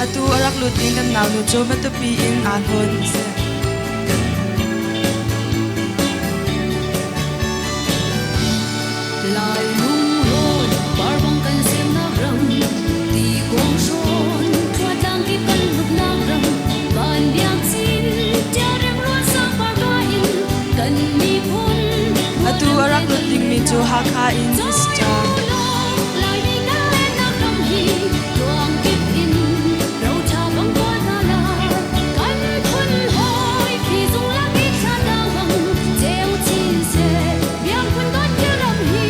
atu arak luting kan naw nu cho matapi in anhon se lai lung hon bar bang kan sem na ram ti kong shon thua tang ki kan lup na ram ban biang chin ja rem ruan sa par ga in kan mi phun atu arak luting mi cho ha kha in sta lai ni na le na ram hi tuang kip in rau cha bang ko na la kan phun hoi phi zung la ki cha na hang jeu chin se biang phun don ki ram hi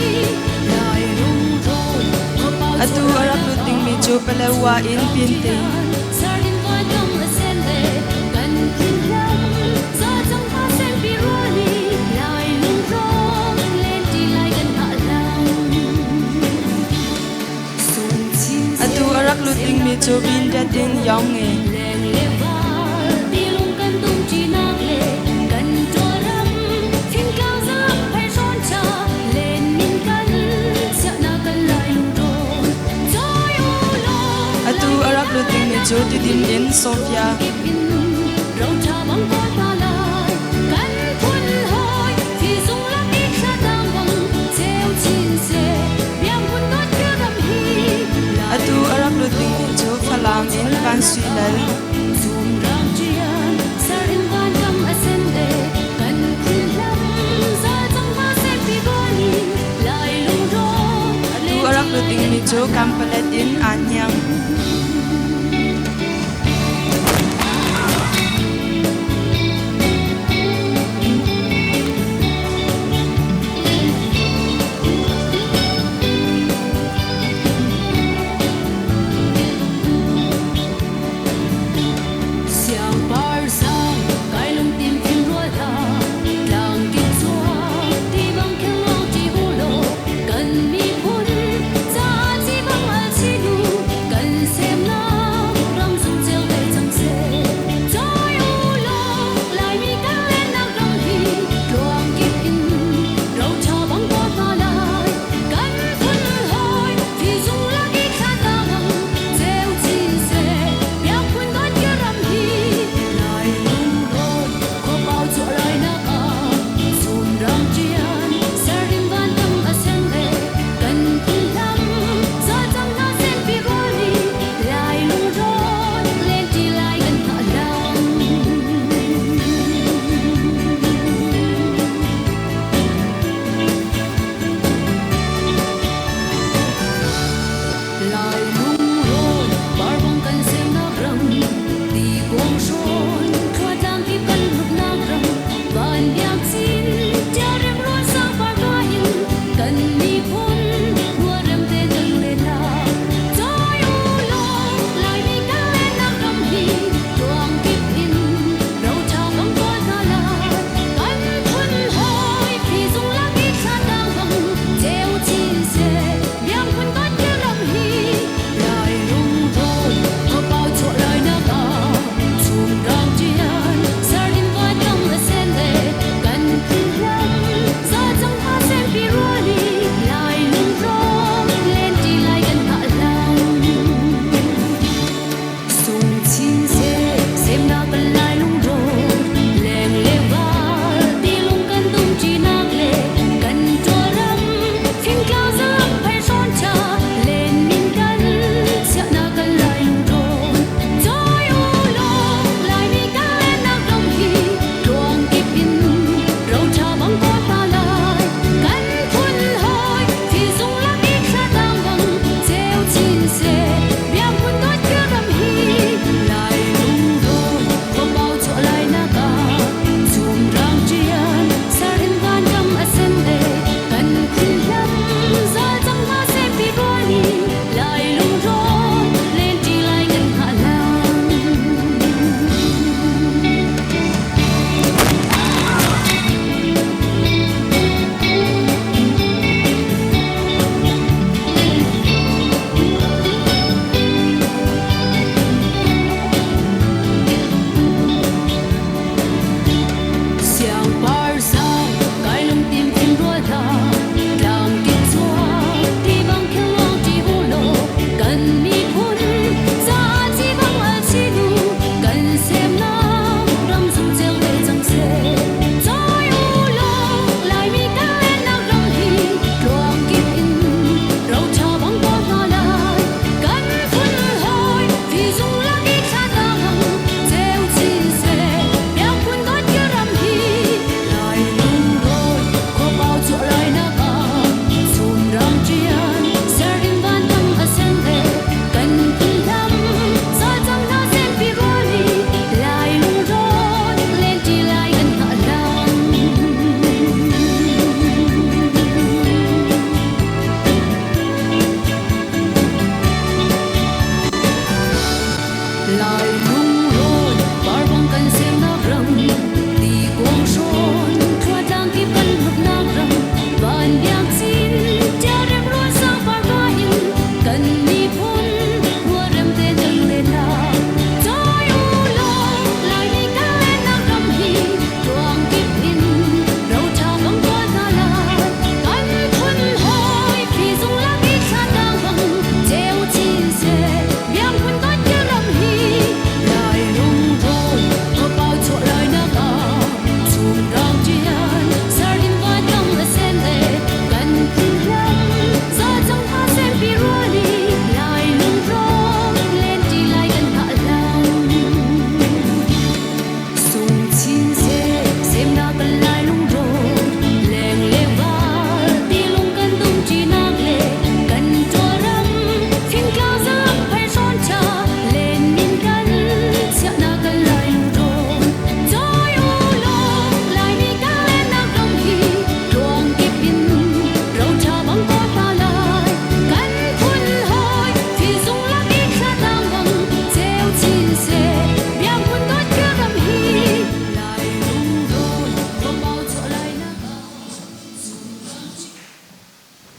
lai lung hon atu arak luting mi cho palawa in pinte Sardin ko dum asende kan phin lam sa chang pa sen pi ruani lai lung rong len ti lai kan ha lam sung chin atu arak luting mi cho bin da tin yong nge len le va ti lung kan tum chi na le kan to ram thin ka za phai son cha len min kan sa na kan lai lung rong joy o lo atu arak luting mi cho ti din in Sofia rau cha bang ko ta lai kan phun hoi thì dung la ki kha dang bang cheu chin se biang phun not ke ram hi atu arak luting mi cho phalam in ban sui lal zum ram chian sarin van kam asende kan phun lam za chang ma se pi goni lai lung ro atu arak luting mi cho kampalet in anyang